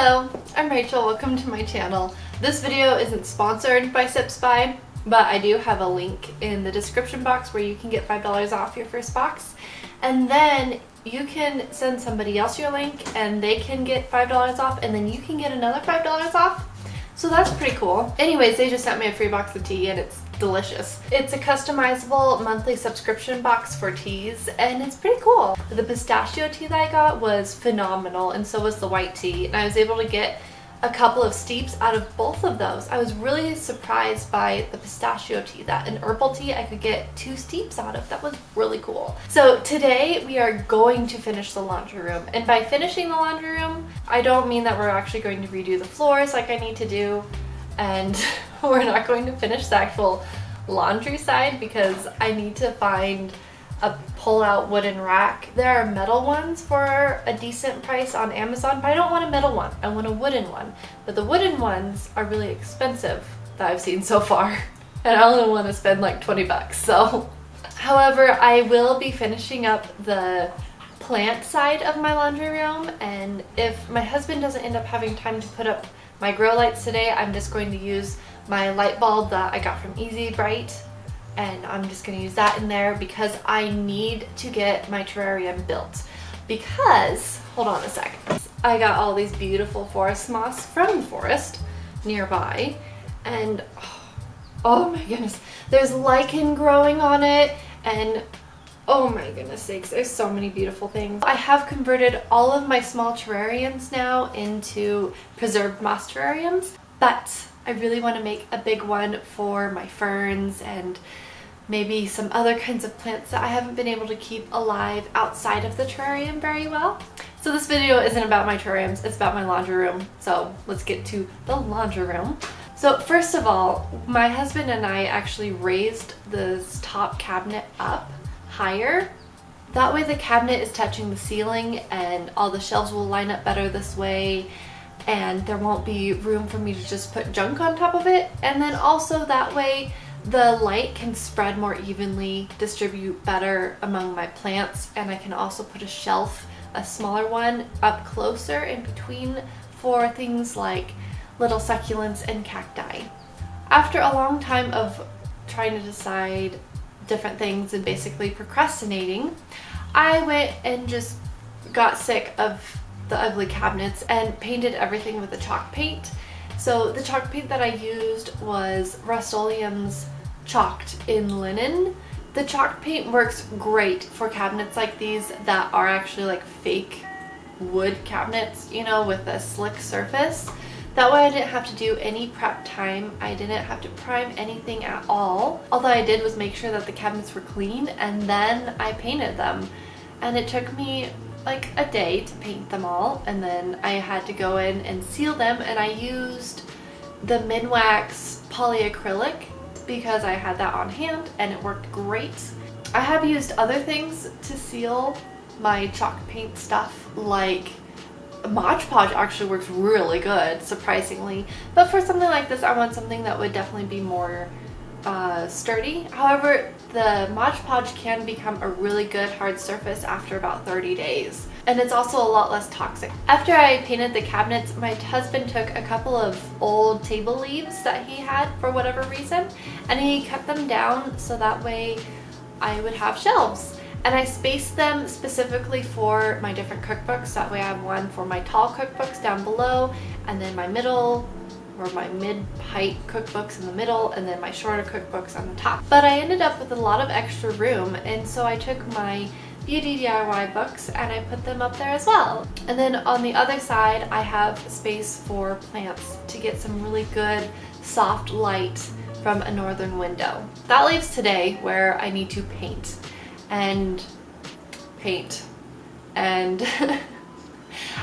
Hello, I'm Rachel. Welcome to my channel. This video isn't sponsored by Sips By, but I do have a link in the description box where you can get $5 off your first box. And then you can send somebody else your link and they can get $5 off, and then you can get another $5 off. So that's pretty cool. Anyways, they just sent me a free box of tea and it's delicious. It's a customizable monthly subscription box for teas and it's pretty cool. The pistachio tea that I got was phenomenal, and so was the white tea, and I was able to get a couple of steeps out of both of those. I was really surprised by the pistachio tea. That an herbal tea I could get 2 steeps out of. That was really cool. So today we are going to finish the laundry room, and by finishing the laundry room I don't mean that we're actually going to redo the floors like I need to do, and we're not going to finish the actual laundry side because I need to find a pull-out wooden rack. There are metal ones for a decent price on Amazon, but I don't want a metal one. I want a wooden one. But the wooden ones are really expensive that I've seen so far, and I only want to spend like 20 bucks. So, however, I will be finishing up the plant side of my laundry room, and if my husband doesn't end up having time to put up my grow lights today, I'm just going to use my light bulb that I got from Easy Bright, and I'm just going to use that in there because I need to get my terrarium built. Because, hold on a sec, I got all these beautiful forest moss from the forest nearby, and oh my goodness, there's lichen growing on it, and oh my goodness sakes, there's so many beautiful things. I have converted all of my small terrariums now into preserved moss terrariums, but I really want to make a big one for my ferns and maybe some other kinds of plants that I haven't been able to keep alive outside of the terrarium very well. So this video isn't about my terrariums, it's about my laundry room. So let's get to the laundry room. So first of all, my husband and I actually raised this top cabinet up higher. That way the cabinet is touching the ceiling and all the shelves will line up better this way, and there won't be room for me to just put junk on top of it. And then also that way the light can spread more evenly, distribute better among my plants, and I can also put a shelf, a smaller one, up closer in between for things like little succulents and cacti. After a long time of trying to decide different things and basically procrastinating, I went and just got sick of the ugly cabinets and painted everything with a chalk paint. So the chalk paint that I used was Rust-Oleum's Chalked in Linen. The chalk paint works great for cabinets like these that are actually like fake wood cabinets, you know, with a slick surface. That way I didn't have to do any prep time. I didn't have to prime anything at all. All that I did was make sure that the cabinets were clean, and then I painted them. And it took me like a day to paint them all, and then I had to go in and seal them, and I used the Minwax polyacrylic because I had that on hand and it worked great. I have used other things to seal my chalk paint stuff, like Mod Podge actually works really good, surprisingly, but for something like this I want something that would definitely be more sturdy. However, the Mod Podge can become a really good hard surface after about 30 days. And it's also a lot less toxic. After I painted the cabinets, my husband took a couple of old table leaves that he had for whatever reason, and he cut them down so that way I would have shelves. And I spaced them specifically for my different cookbooks. That way I have one for my tall cookbooks down below, and then my middle or my mid-height cookbooks in the middle, and then my shorter cookbooks on the top. But I ended up with a lot of extra room, and so I took my beauty DIY books and I put them up there as well. And then on the other side I have space for plants to get some really good soft light from a northern window. That leaves today where I need to paint and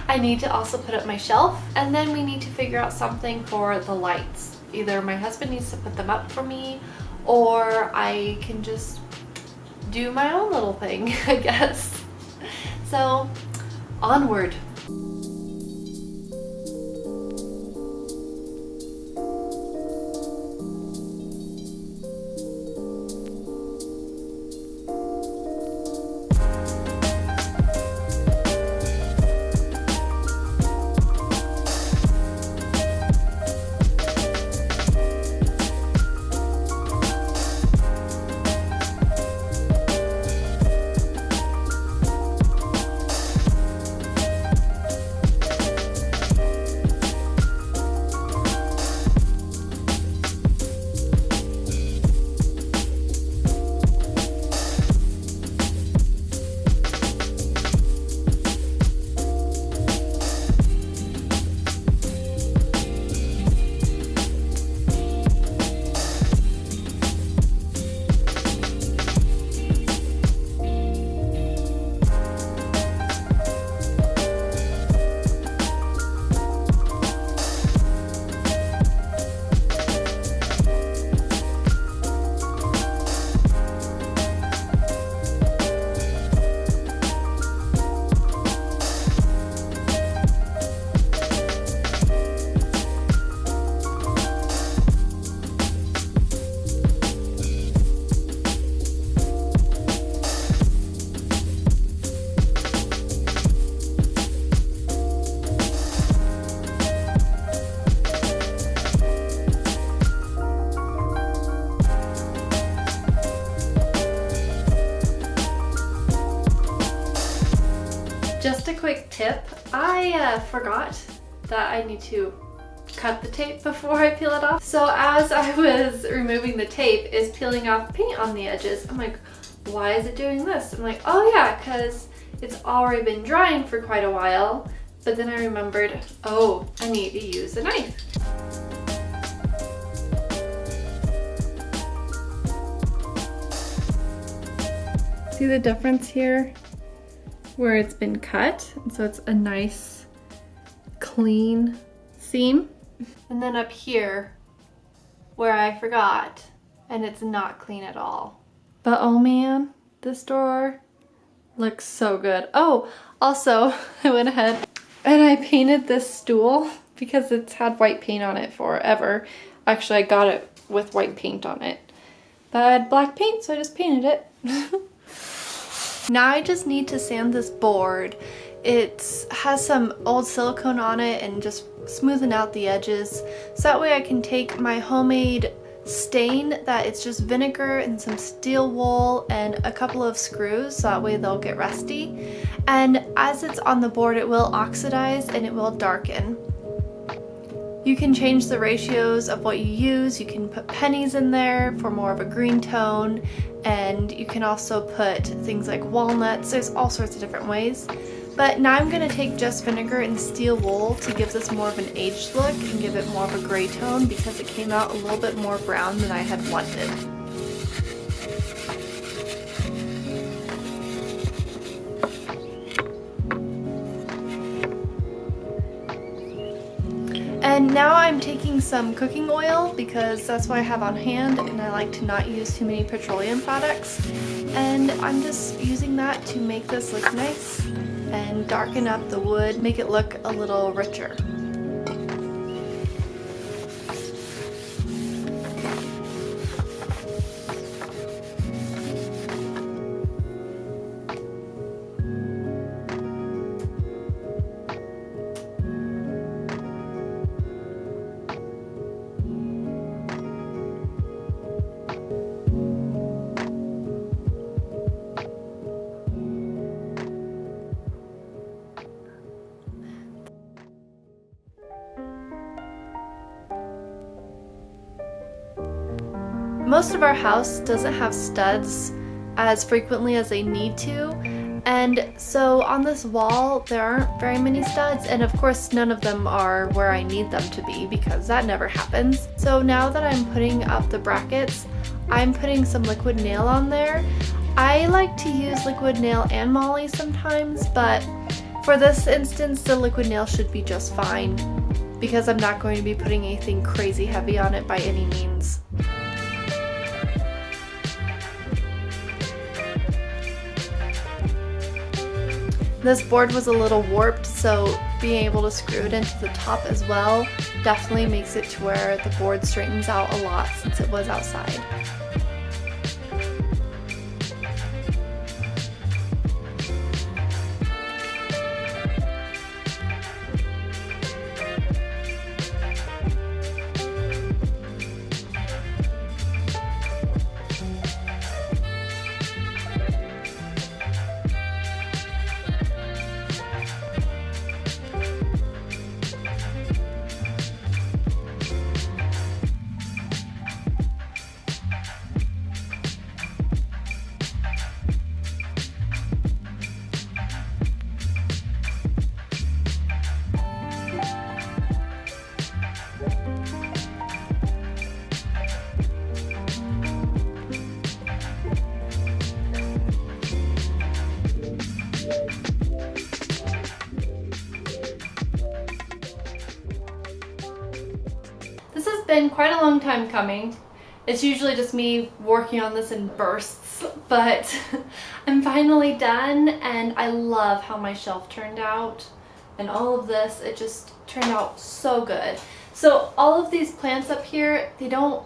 I need to also put up my shelf, and then we need to figure out something for the lights. Either my husband needs to put them up for me, or I can just do my own little thing, I guess. So, onward. I forgot that I need to cut the tape before I peel it off. So as I was removing the tape, it's peeling off paint on the edges. I'm like, why is it doing this? I'm like, oh yeah, because it's already been drying for quite a while. But then I remembered, oh, I need to use a knife. See the difference here? Where it's been cut, and so it's a nice, clean seam. And then up here, where I forgot, and it's not clean at all. But oh man, this door looks so good. Oh, also, I went ahead and I painted this stool because it's had white paint on it forever. Actually, I got it with white paint on it. But I had black paint, so I just painted it. Now I just need to sand this board. It has some old silicone on it and just smoothing out the edges. So that way I can take my homemade stain that it's just vinegar and some steel wool and a couple of screws, so that way they'll get rusty. And as it's on the board, it will oxidize and it will darken. You can change the ratios of what you use. You can put pennies in there for more of a green tone, and you can also put things like walnuts. There's all sorts of different ways. But now I'm going to take just vinegar and steel wool to give this more of an aged look and give it more of a gray tone, because it came out a little bit more brown than I had wanted. And now I'm taking some cooking oil because that's what I have on hand, and I like to not use too many petroleum products. And I'm just using that to make this look nice and darken up the wood, make it look a little richer. Most of our house doesn't have studs as frequently as they need to, and so on this wall there aren't very many studs, and of course none of them are where I need them to be because that never happens. So now that I'm putting up the brackets, I'm putting some liquid nail on there. I like to use liquid nail and moly sometimes, but for this instance the liquid nail should be just fine because I'm not going to be putting anything crazy heavy on it by any means. This board was a little warped, so being able to screw it into the top as well definitely makes it to where the board straightens out a lot since it was outside. Been quite a long time coming. It's usually just me working on this in bursts, but I'm finally done, and I love how my shelf turned out and all of this. It just turned out so good. So all of these plants up here, they don't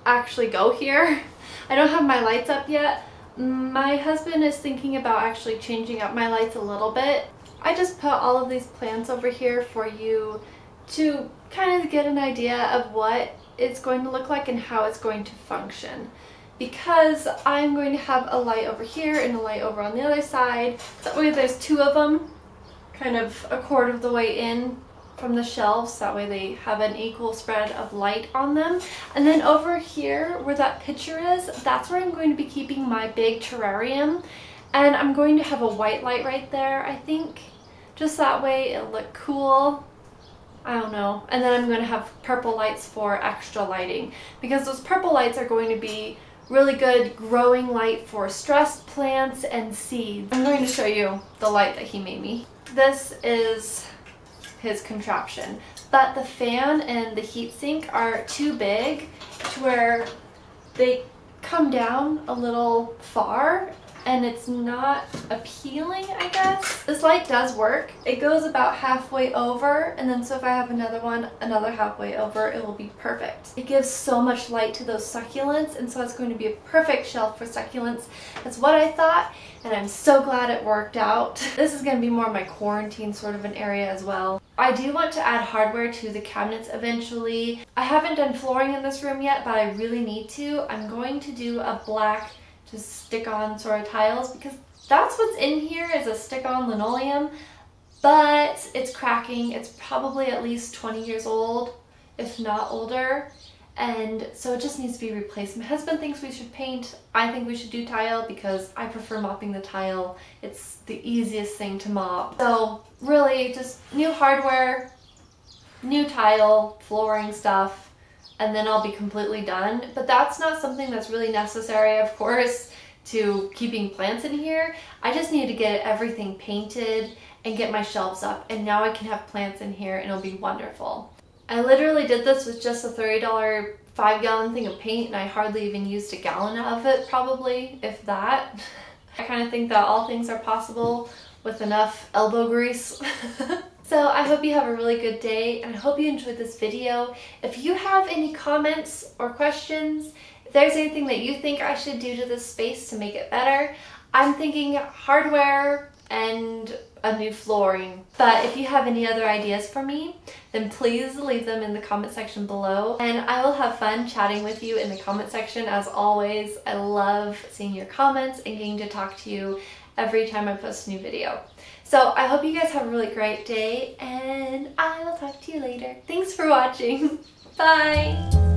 actually go here. I don't have my lights up yet. My husband is thinking about actually changing up my lights a little bit. I just put all of these plants over here for you to kind of get an idea of what it's going to look like and how it's going to function, because I'm going to have a light over here and a light over on the other side. That way there's two of them kind of a quarter of the way in from the shelves. That way they have an equal spread of light on them. And then over here where that picture is, that's where I'm going to be keeping my big terrarium. And I'm going to have a white light right there, I think. Just that way it'll look cool. I don't know. And then I'm going to have purple lights for extra lighting, because those purple lights are going to be really good growing light for stressed plants and seeds. I'm going to show you the light that he made me. This is his contraption, but the fan and the heatsink are too big to where they come down a little far, and it's not appealing, I guess. This light does work. It goes about halfway over, and then so if I have another one, another halfway over, it will be perfect. It gives so much light to those succulents, and so it's going to be a perfect shelf for succulents. That's what I thought, and I'm so glad it worked out. This is going to be more my quarantine sort of an area as well. I do want to add hardware to the cabinets eventually. I haven't done flooring in this room yet, but I really need to. I'm going to do a black just stick-on sort of tiles, because that's what's in here is a stick-on linoleum, but it's cracking. It's probably at least 20 years old, if not older, and so it just needs to be replaced. My husband thinks we should paint. I think we should do tile because I prefer mopping the tile. It's the easiest thing to mop. So really just new hardware, new tile, flooring stuff, and then I'll be completely done. But that's not something that's really necessary, of course, to keeping plants in here. I just need to get everything painted and get my shelves up, and now I can have plants in here and it'll be wonderful. I literally did this with just a $30 5-gallon thing of paint, and I hardly even used a gallon of it, probably, if that. I kind of think that all things are possible with enough elbow grease. So I hope you have a really good day, and I hope you enjoyed this video. If you have any comments or questions, if there's anything that you think I should do to this space to make it better, I'm thinking hardware and a new flooring. But if you have any other ideas for me, then please leave them in the comment section below, and I will have fun chatting with you in the comment section as always. I love seeing your comments and getting to talk to you every time I post a new video. So I hope you guys have a really great day, and I will talk to you later. Thanks for watching. Bye!